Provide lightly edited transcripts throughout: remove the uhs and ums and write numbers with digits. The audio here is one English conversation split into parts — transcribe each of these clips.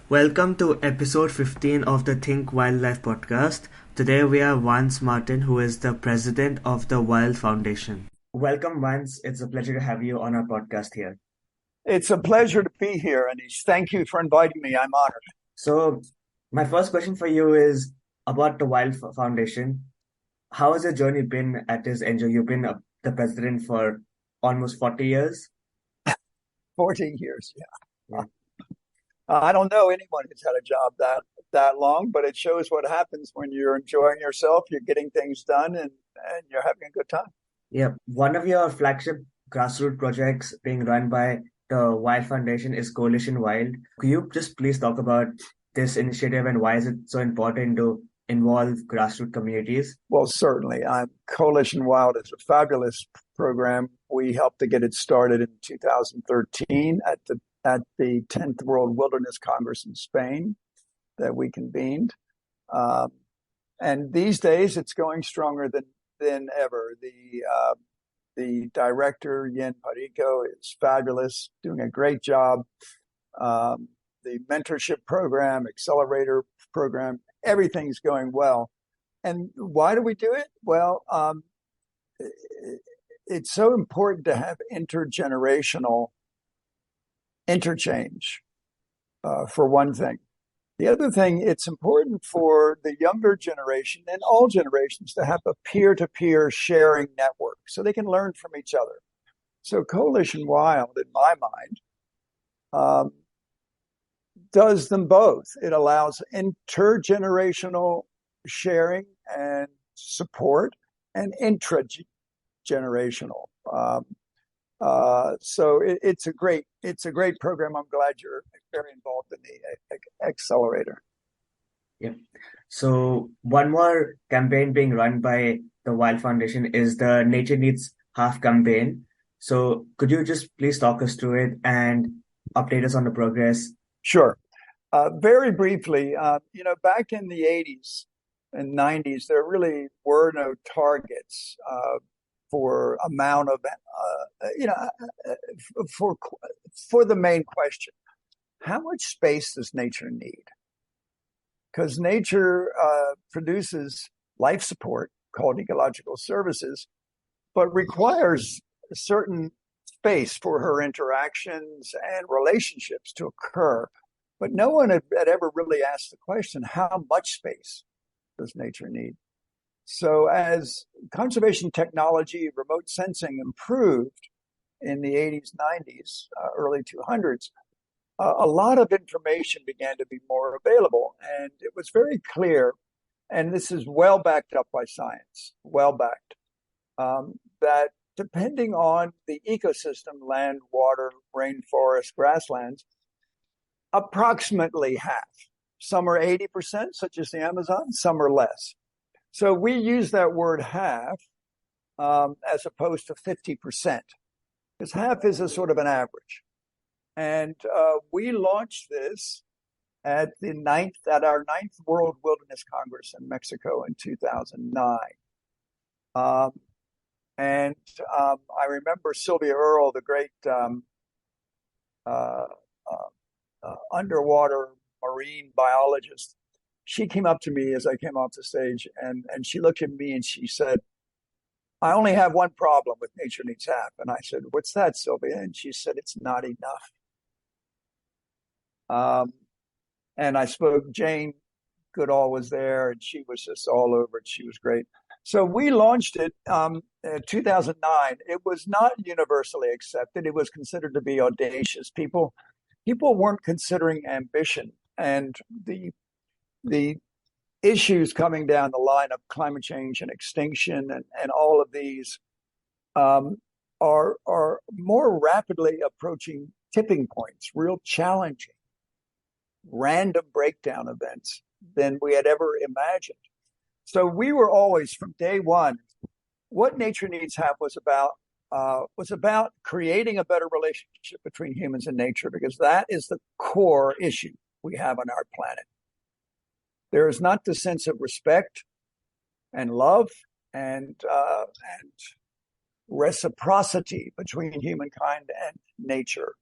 Welcome to episode 15 of the Think Wildlife podcast. Today we have Vance Martin, who is the president of the Wild Foundation. Welcome, Vance. It's a pleasure to have you on our podcast here. It's a pleasure to be here, Anish. Thank you for inviting me. I'm honored. So, my first question for you is about the Wild Foundation. How has your journey been at this NGO? You've been the president for almost 40 years. 40 years, yeah. I don't know anyone who's had a job that long, but it shows what happens when you're enjoying yourself, you're getting things done, and you're having a good time. Yeah, one of your flagship grassroots projects being run by the Wild Foundation is Coalition Wild. Could you just please talk about this initiative and why is it so important to involve grassroots communities? Well, certainly. Coalition Wild is a fabulous program. We helped to get it started in 2013 at the 10th World Wilderness Congress in Spain that we convened. And these days, it's going stronger than ever. The director, Yen Parico, is fabulous, doing a great job. The mentorship program, accelerator program, everything's going well. And why do we do it? Well, it's so important to have intergenerational interchange, for one thing. The other thing, it's important for the younger generation and all generations to have a peer-to-peer sharing network so they can learn from each other. So Coalition Wild, in my mind, does them both. It allows intergenerational sharing and support and intragenerational. So it's a great program. I'm glad you're very involved in the accelerator. Yeah. So one more campaign being run by the Wild Foundation is the Nature Needs Half campaign. So could you just please talk us through it and update us on the progress? Sure. Very briefly, back in the 80s and 90s, there really were no targets for amount of, for the main question, how much space does nature need? Because nature produces life support called ecological services, but requires a certain space for her interactions and relationships to occur. But no one had ever really asked the question, how much space does nature need? So as conservation technology, remote sensing improved in the 80s, 90s, early 200s, a lot of information began to be more available. And it was very clear, and this is well backed up by science, that depending on the ecosystem, land, water, rainforest, grasslands, approximately half. Some are 80%, such as the Amazon, some are less. So we use that word half as opposed to 50%, because half is a sort of an average. And we launched this at our ninth World Wilderness Congress in Mexico in 2009. And I remember Sylvia Earle, the great underwater marine biologist. She came up to me as I came off the stage and she looked at me and she said, I only have one problem with Nature Needs Half. And I said, what's that, Sylvia? And she said, it's not enough. And I spoke, Jane Goodall was there and she was just all over it. She was great. So we launched it in 2009. It was not universally accepted. It was considered to be audacious. People weren't considering ambition, and the issues coming down the line of climate change and extinction and all of these are more rapidly approaching tipping points, real challenging, random breakdown events than we had ever imagined. So we were always, from day one, what Nature Needs Half was about creating a better relationship between humans and nature, because that is the core issue we have on our planet. There is not the sense of respect and love and reciprocity between humankind and nature.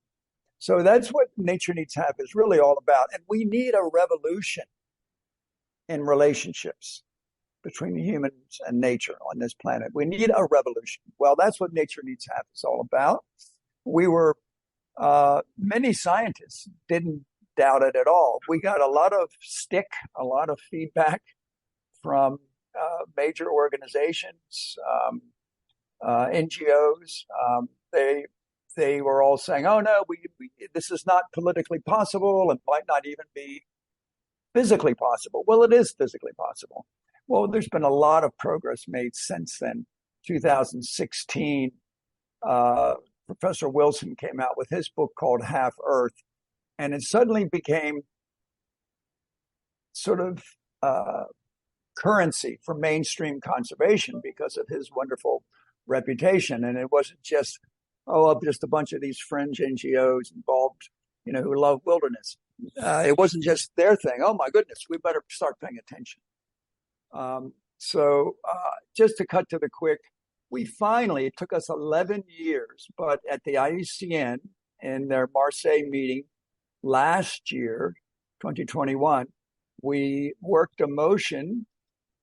So that's what Nature Needs Half is really all about. And we need a revolution in relationships between humans and nature on this planet. We need a revolution. Well, that's what Nature Needs Half is all about. We were, many scientists didn't doubt it at all. We got a lot of stick, a lot of feedback from major organizations, NGOs. They were all saying, "Oh no, this is not politically possible, and might not even be physically possible." Well, it is physically possible. Well, there's been a lot of progress made since then. 2016, Professor Wilson came out with his book called Half Earth, and it suddenly became sort of currency for mainstream conservation because of his wonderful reputation. And it wasn't just, just a bunch of these fringe NGOs involved, who love wilderness. It wasn't just their thing. Oh my goodness, we better start paying attention. So just to cut to the quick, it took us 11 years, but at the IUCN in their Marseille meeting last year, 2021, we worked a motion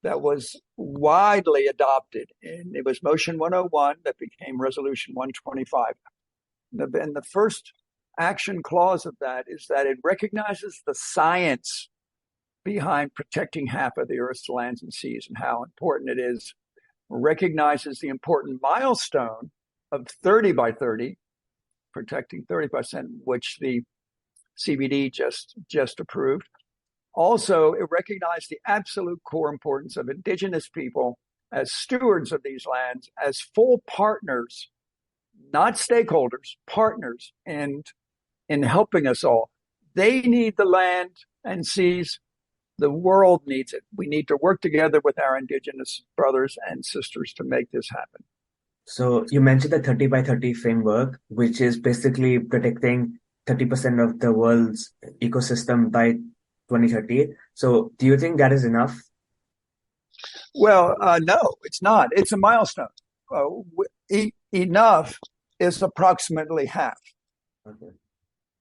that was widely adopted. And it was Motion 101 that became Resolution 125. And the first action clause of that is that it recognizes the science behind protecting half of the Earth's lands and seas and how important it is, recognizes the important milestone of 30 by 30, protecting 30%, which the CBD just approved. Also, it recognized the absolute core importance of indigenous people as stewards of these lands, as full partners, not stakeholders, partners, and in helping us all. They need the land and seas. The world needs it. We need to work together with our indigenous brothers and sisters to make this happen. So you mentioned the 30 by 30 framework, which is basically protecting 30% of the world's ecosystem by 2030. So do you think that is enough? Well, no, it's not. It's a milestone. Enough is approximately half, okay,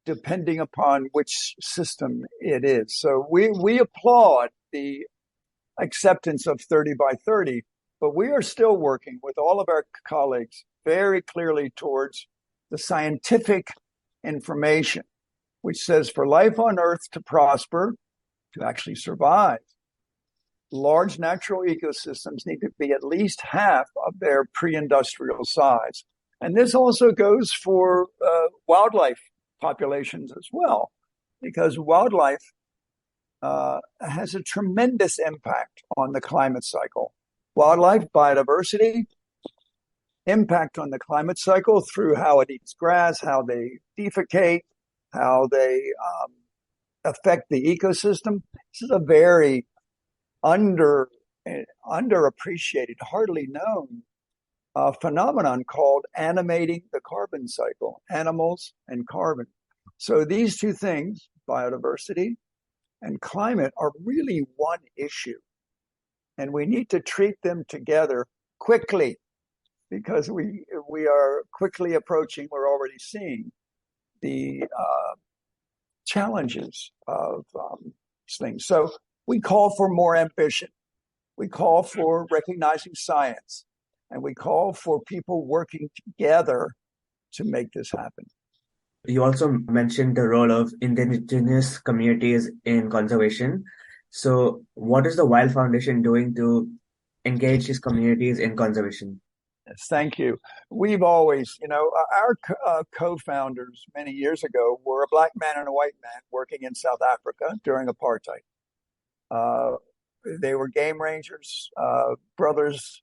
depending upon which system it is. So we applaud the acceptance of 30 by 30, but we are still working with all of our colleagues very clearly towards the scientific information, which says for life on Earth to prosper, to actually survive, large natural ecosystems need to be at least half of their pre-industrial size. And this also goes for wildlife populations as well, because wildlife has a tremendous impact on the climate cycle. Wildlife biodiversity, impact on the climate cycle through how it eats grass, how they defecate, how they affect the ecosystem. This is a very underappreciated, hardly known phenomenon called animating the carbon cycle, animals and carbon. So these two things, biodiversity and climate, are really one issue. And we need to treat them together quickly, because we are quickly approaching, we're already seeing the challenges of these things. So we call for more ambition. We call for recognizing science. And we call for people working together to make this happen. You also mentioned the role of indigenous communities in conservation. So what is the Wild Foundation doing to engage these communities in conservation? Yes, thank you. We've always, our co-founders many years ago were a black man and a white man working in South Africa during apartheid. They were game rangers, brothers,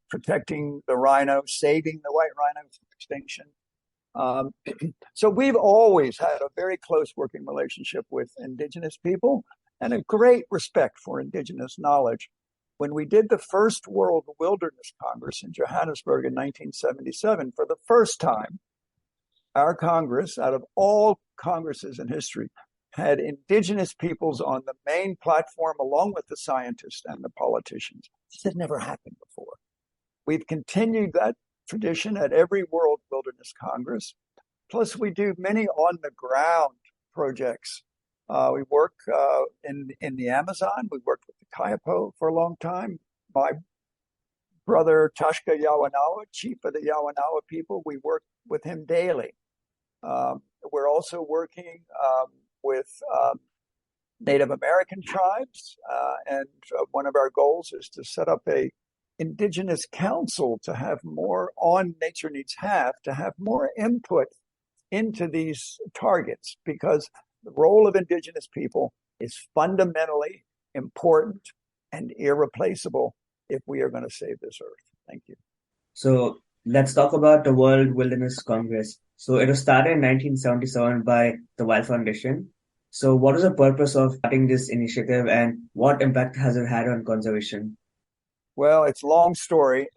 protecting the rhino, saving the white rhino from extinction. So we've always had a very close working relationship with indigenous people and a great respect for indigenous knowledge. When we did the first World Wilderness Congress in Johannesburg in 1977, for the first time, our Congress, out of all Congresses in history, had indigenous peoples on the main platform along with the scientists and the politicians. This had never happened before. We've continued that tradition at every World Wilderness Congress. Plus, we do many on-the-ground projects. We work in the Amazon. We worked with the Kayapo for a long time. My brother, Tashka Yawanawa, chief of the Yawanawa people, we work with him daily. We're also working with Native American tribes, and one of our goals is to set up a indigenous council to have more on Nature Needs Have, to have more input into these targets, because the role of indigenous people is fundamentally important and irreplaceable if we are going to save this earth. Thank you. So let's talk about the World Wilderness Congress. So it was started in 1977 by the Wild Foundation. So what is the purpose of starting this initiative, and what impact has it had on conservation? Well, it's a long story.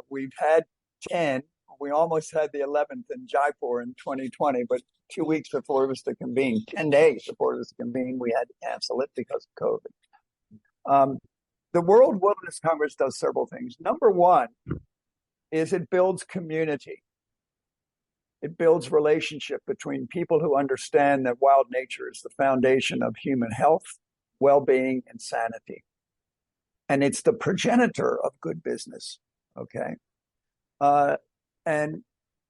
We've had 10. We almost had the 11th in Jaipur in 2020, but 2 weeks before it was to convene, 10 days before it was to convene, we had to cancel it because of COVID. The World Wilderness Congress does several things. Number one is it builds community. It builds relationship between people who understand that wild nature is the foundation of human health, well-being, and sanity. And it's the progenitor of good business, okay? And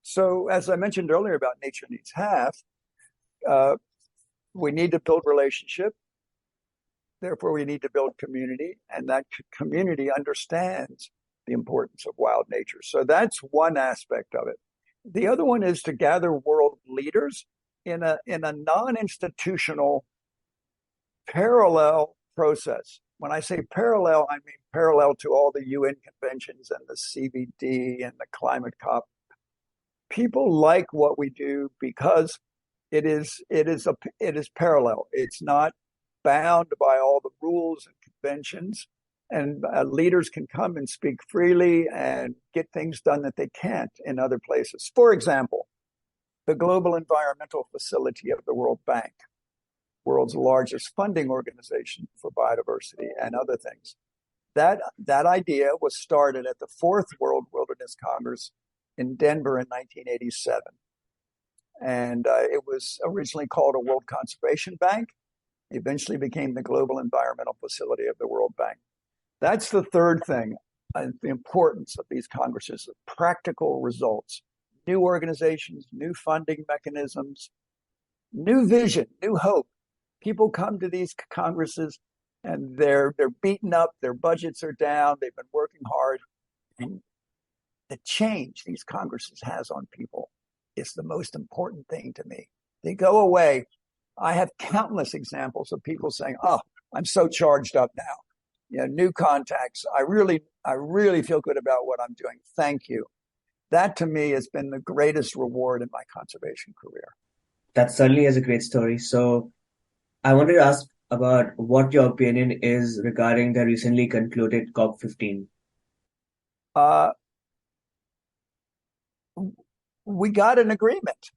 so, as I mentioned earlier about Nature Needs Have, we need to build relationship. Therefore, we need to build community, and that community understands the importance of wild nature. So that's one aspect of it. The other one is to gather world leaders in a non-institutional parallel process. When I say parallel, I mean parallel to all the UN conventions and the CBD and the climate COP. People like what we do because it is parallel. It's not bound by all the rules and conventions, and leaders can come and speak freely and get things done that they can't in other places. For example, the Global Environmental Facility of the World Bank, world's largest funding organization for biodiversity and other things. That idea was started at the Fourth World Wilderness Congress in Denver in 1987. And it was originally called a World Conservation Bank, eventually became the Global Environmental Facility of the World Bank. That's the third thing, the importance of these congresses, practical results, new organizations, new funding mechanisms, new vision, new hope. People come to these congresses and they're beaten up, their budgets are down, they've been working hard. And the change these congresses has on people is the most important thing to me. They go away. I have countless examples of people saying, "Oh, I'm so charged up now. You know, new contacts. I really feel good about what I'm doing. Thank you." That to me has been the greatest reward in my conservation career. That certainly is a great story. So I wanted to ask about what your opinion is regarding the recently concluded COP15. We got an agreement.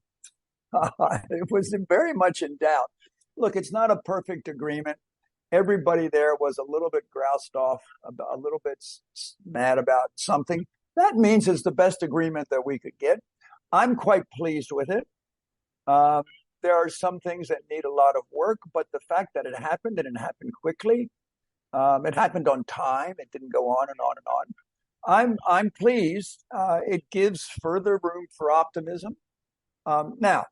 It was very much in doubt. Look, it's not a perfect agreement. Everybody there was a little bit groused off, a little bit mad about something. That means it's the best agreement that we could get. I'm quite pleased with it. There are some things that need a lot of work, but the fact that it happened and it happened quickly, it happened on time. It didn't go on and on and on. I'm pleased. It gives further room for optimism. Now,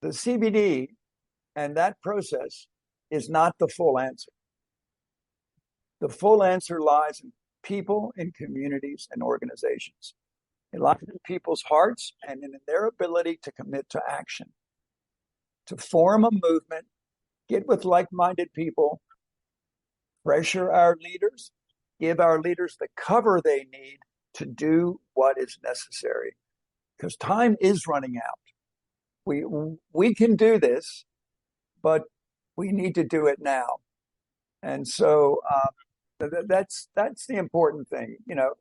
the CBD and that process is not the full answer. The full answer lies in people, in communities, and organizations. It lies in people's hearts and in their ability to commit to action, to form a movement, get with like-minded people, pressure our leaders, give our leaders the cover they need to do what is necessary. Because time is running out. We can do this, but we need to do it now. And so that's the important thing. You know,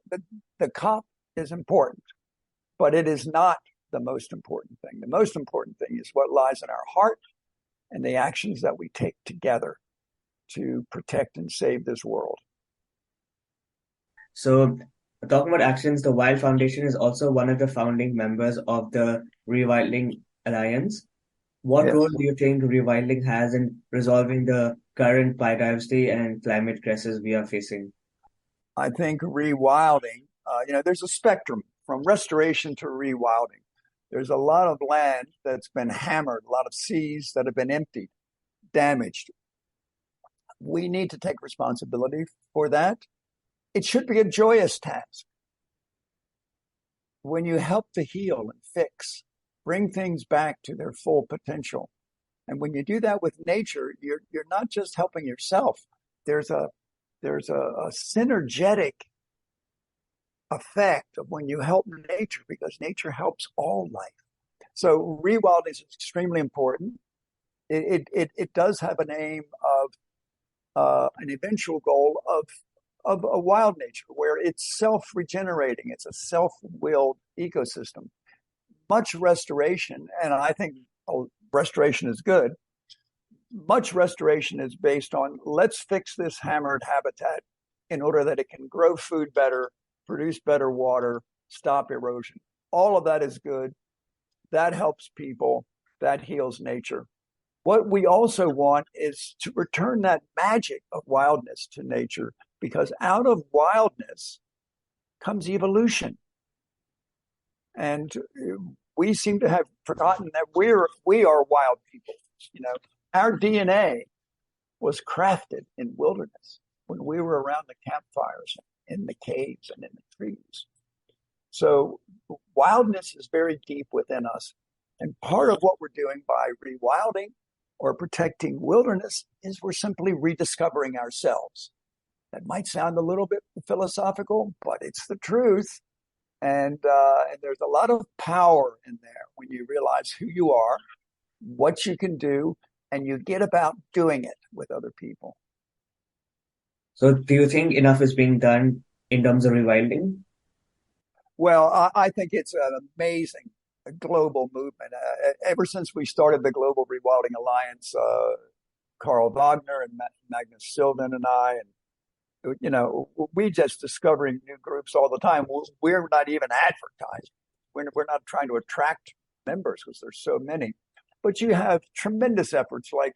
the COP is important, but it is not the most important thing. The most important thing is what lies in our heart and the actions that we take together to protect and save this world. So Talking about actions, the Wild Foundation is also one of the founding members of the Rewilding Alliance. What role Yes. do you think rewilding has in resolving the current biodiversity and climate crisis we are facing? I think rewilding, there's a spectrum from restoration to rewilding. There's a lot of land that's been hammered, a lot of seas that have been emptied, damaged. We need to take responsibility for that. It should be a joyous task. When you help to heal and fix, bring things back to their full potential. And when you do that with nature, you're not just helping yourself. There's a synergetic effect of when you help nature because nature helps all life. So rewilding is extremely important. It does have an aim of an eventual goal of a wild nature where it's self-regenerating. It's a self-willed ecosystem. Much restoration, and I think restoration is good. Much restoration is based on let's fix this hammered habitat in order that it can grow food better, produce better water, stop erosion. All of that is good. That helps people. That heals nature. What we also want is to return that magic of wildness to nature because out of wildness comes evolution. And we seem to have forgotten that we are wild people. Our DNA was crafted in wilderness when we were around the campfires, in the caves, and in the trees. So wildness is very deep within us. And part of what we're doing by rewilding or protecting wilderness is we're simply rediscovering ourselves. That might sound a little bit philosophical, but it's the truth. And there's a lot of power in there when you realize who you are, what you can do, and you get about doing it with other people. So, do you think enough is being done in terms of rewilding? Well, I think it's an amazing global movement. Ever since we started the Global Rewilding Alliance, Carl Wagner and Magnus Silden and I, and we just discovering new groups all the time. We're not even advertising. We're not trying to attract members because there's so many. But you have tremendous efforts like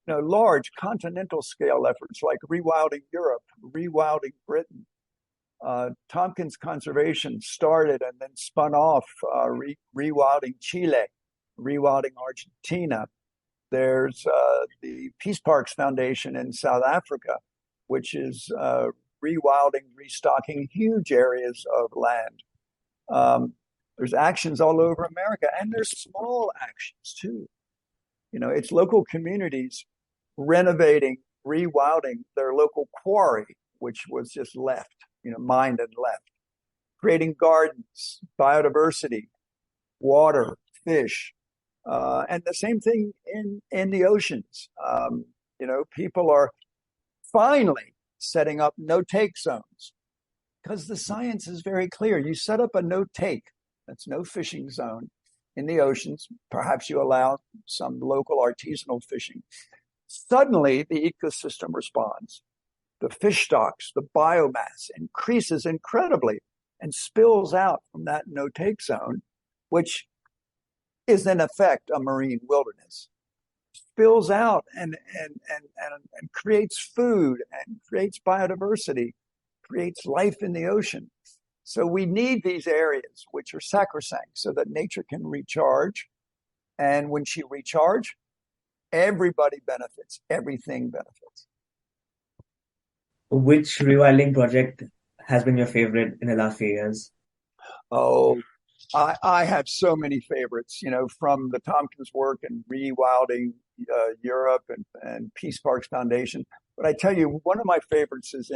large continental scale efforts like Rewilding Europe, Rewilding Britain. Tompkins Conservation started and then spun off Rewilding Chile, Rewilding Argentina. There's the Peace Parks Foundation in South Africa, which is rewilding, restocking huge areas of land. There's actions all over America, and there's small actions too. It's local communities renovating, rewilding their local quarry, which was just left, mined and left, creating gardens, biodiversity, water, fish, and the same thing in the oceans. People are finally setting up no-take zones because the science is very clear. You set up a no-take, that's no fishing zone in the oceans. Perhaps you allow some local artisanal fishing. Suddenly, the ecosystem responds. The fish stocks, the biomass increases incredibly and spills out from that no-take zone, which is in effect a marine wilderness. Spills out and creates food and creates biodiversity, creates life in the ocean. So we need these areas which are sacrosanct so that nature can recharge. And when she recharge, everybody benefits, everything benefits. Which rewilding project has been your favorite in the last few years? Oh, I have so many favorites, from the Tompkins work and Rewilding Europe and Peace Parks Foundation. But I tell you, one of my favorites is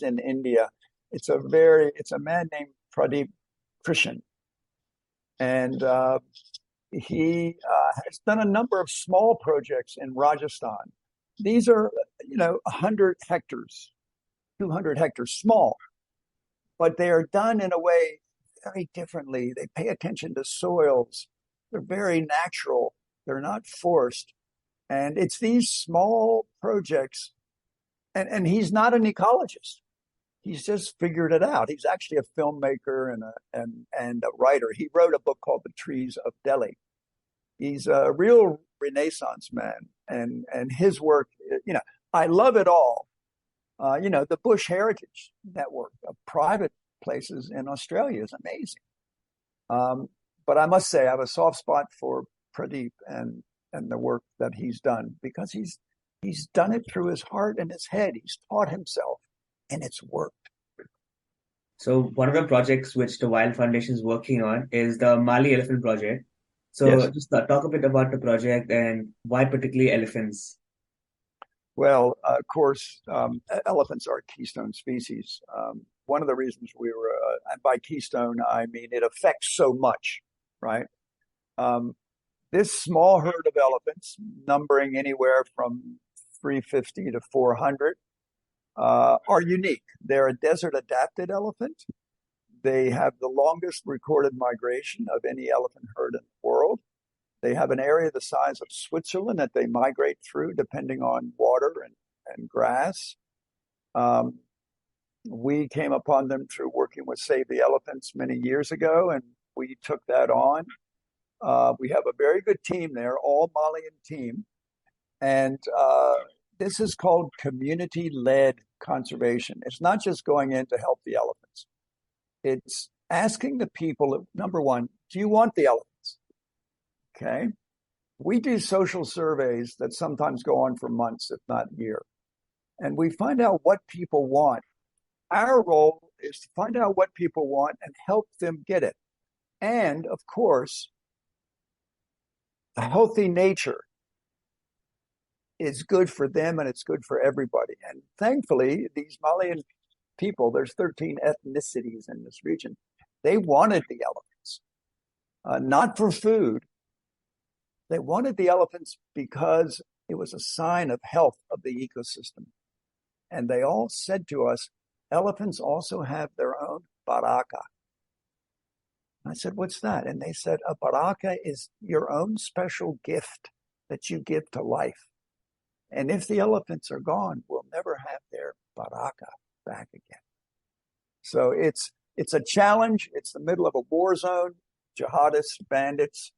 in India. It's a man named Pradeep Krishan, and he has done a number of small projects in Rajasthan. These are 100 hectares, 200 hectares, small, but they are done in a way very differently. They pay attention to soils. They're very natural. They're not forced. And it's these small projects. And he's not an ecologist. he's just figured it out. He's actually a filmmaker and a writer. He wrote a book called The Trees of Delhi. He's a real Renaissance man, and his work, I love it all. The Bush Heritage Network of private places in Australia is amazing. But I must say, I have a soft spot for Pradeep and the work that he's done, because he's done it through his heart and his head. He's taught himself, and it's worked. So one of the projects which the Wild Foundation is working on is the Mali Elephant Project. So Yes. just talk a bit about the project and why particularly elephants. Well, of course, elephants are a keystone species. One of the reasons we were, and by keystone, I mean it affects so much, right? This small herd of elephants, numbering anywhere from 350 to 400, are unique. They're a desert-adapted elephant. They have the longest recorded migration of any elephant herd in the world. They have an area the size of Switzerland that they migrate through, depending on water and grass. We came upon them through working with Save the Elephants many years ago, and we took that on. We have a very good team there, all Malian team. And this is called community-led conservation. It's not just going in to help the elephants. It's asking the people, number one, do you want the elephants? Okay. We do social surveys that sometimes go on for months, if not a year. And we find out what people want. Our role is to find out what people want and help them get it. And of course, a healthy nature is good for them and it's good for everybody. And thankfully, these Malian people, there's 13 ethnicities in this region, they wanted the elephants, not for food. They wanted the elephants because it was a sign of health of the ecosystem. And they all said to us, elephants also have their own baraka. I said, what's that? And they said, a baraka is your own special gift that you give to life. And if the elephants are gone, we'll never have their baraka back again. So it's a challenge. It's the middle of a war zone, jihadists, bandits,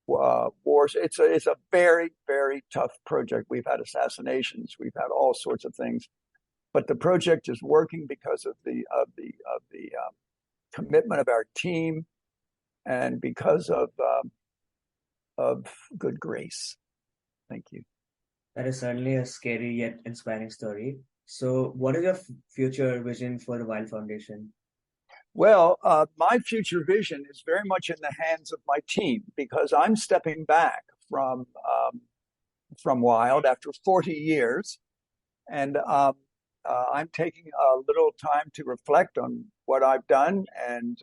wars. It's a very, very tough project. We've had assassinations. We've had all sorts of things, but the project is working because of the commitment of our team and because of good grace. Thank you. That is certainly a scary yet inspiring story. So what is your future vision for the Wild Foundation? Well, my future vision is very much in the hands of my team, because I'm stepping back from Wild after 40 years, and I'm taking a little time to reflect on what I've done. And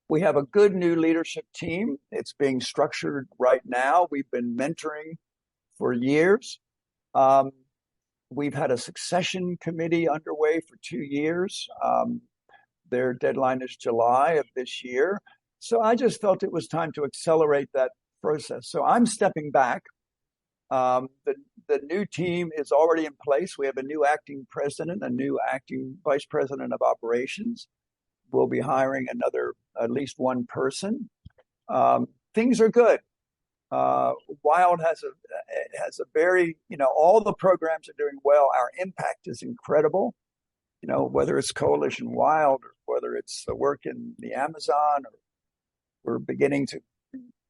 we have a good new leadership team. It's being structured right now. We've been mentoring for years. We've had a succession committee underway for 2 years. Their deadline is July of this year. So I just felt it was time to accelerate that process. So I'm stepping back. The new team is already in place. We have a new acting president, a new acting vice president of operations. We'll be hiring at least one person. Things are good. Wild has a very, all the programs are doing well. Our impact is incredible. Whether it's Coalition Wild or whether it's the work in the Amazon, or we're beginning to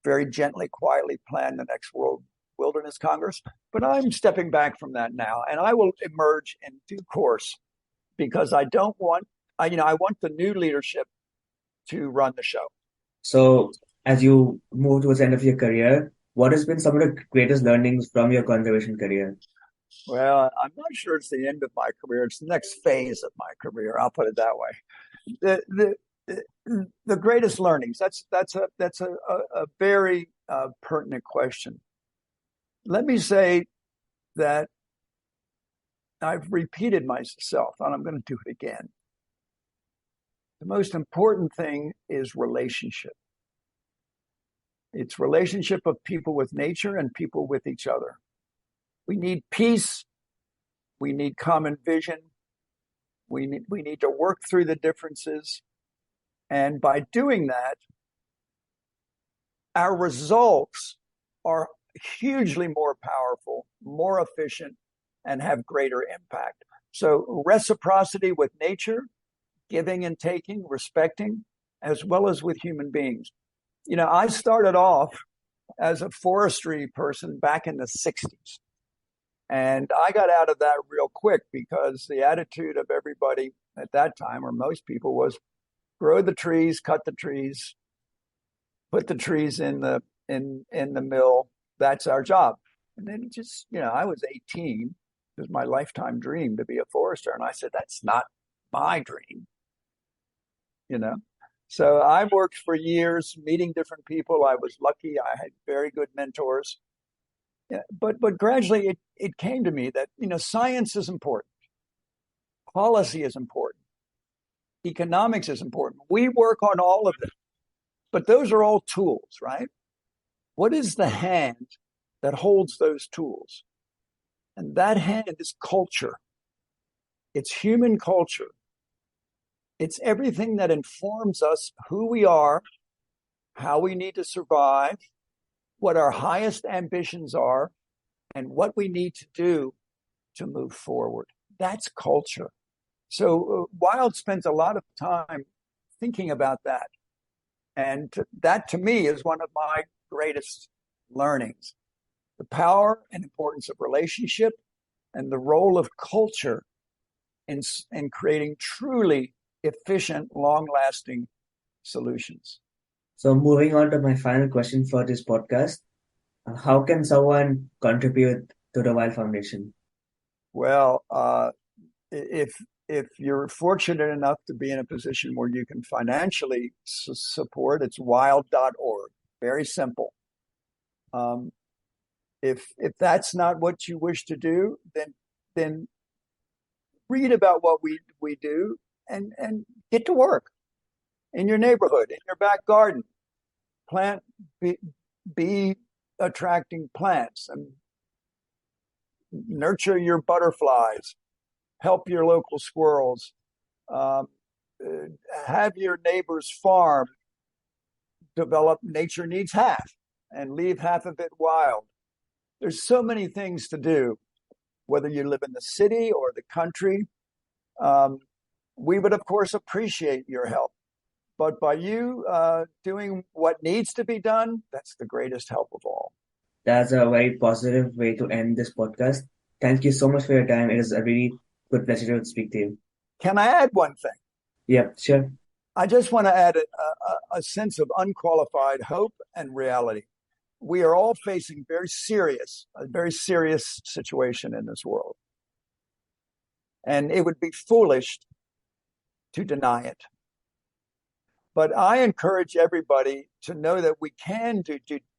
very gently, quietly plan the next World Wilderness Congress. But I'm stepping back from that now, and I will emerge in due course, because I want the new leadership to run the show. So as you move towards the end of your career, what has been some of the greatest learnings from your conservation career? Well, I'm not sure it's the end of my career. It's the next phase of my career. I'll put it that way. The greatest learnings. That's a very pertinent question. Let me say that I've repeated myself, and I'm going to do it again. The most important thing is relationship. It's relationship of people with nature and people with each other. We need peace. We need common vision. We need to work through the differences. And by doing that, our results are hugely more powerful, more efficient, and have greater impact. So reciprocity with nature, giving and taking, respecting, as well as with human beings. I started off as a forestry person back in the 60s. And I got out of that real quick because the attitude of everybody at that time, or most people, was grow the trees, cut the trees, put the trees in the mill. That's our job. And then I was 18. It was my lifetime dream to be a forester. And I said, that's not my dream. So I worked for years meeting different people. I was lucky. I had very good mentors. Yeah, but gradually it came to me that, science is important. Policy is important. Economics is important. We work on all of them, but those are all tools, right? What is the hand that holds those tools? And that hand is culture. It's human culture. It's everything that informs us who we are, how we need to survive, what our highest ambitions are, and what we need to do to move forward. That's culture. So Wild spends a lot of time thinking about that. And that, to me, is one of my greatest learnings. The power and importance of relationship and the role of culture in creating truly efficient, long-lasting solutions. So moving on to my final question for this podcast, how can someone contribute to the Wild Foundation? Well, if you're fortunate enough to be in a position where you can financially support, it's wild.org. Very simple. If that's not what you wish to do, then read about what we do and get to work in your neighborhood, in your back garden. Be attracting plants and nurture your butterflies, help your local squirrels, have your neighbor's farm develop nature needs half and leave half of it wild. There's so many things to do, whether you live in the city or the country. We would, of course, appreciate your help. But by you doing what needs to be done, that's the greatest help of all. That's a very positive way to end this podcast. Thank you so much for your time. It is a really good pleasure to speak to you. Can I add one thing? Yeah, sure. I just want to add a sense of unqualified hope and reality. We are all facing a very serious situation in this world. And it would be foolish to deny it. But I encourage everybody to know that we can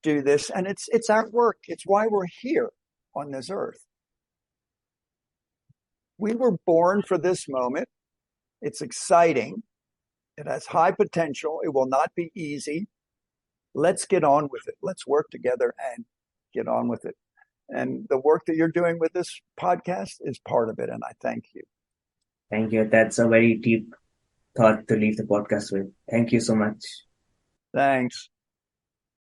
do this, and it's our work. It's why we're here on this earth. We were born for this moment. It's exciting. It has high potential. It will not be easy. Let's get on with it. Let's work together and get on with it. And the work that you're doing with this podcast is part of it, and I thank you. Thank you. That's a very deep thought to leave the podcast with. Thank you so much. Thanks.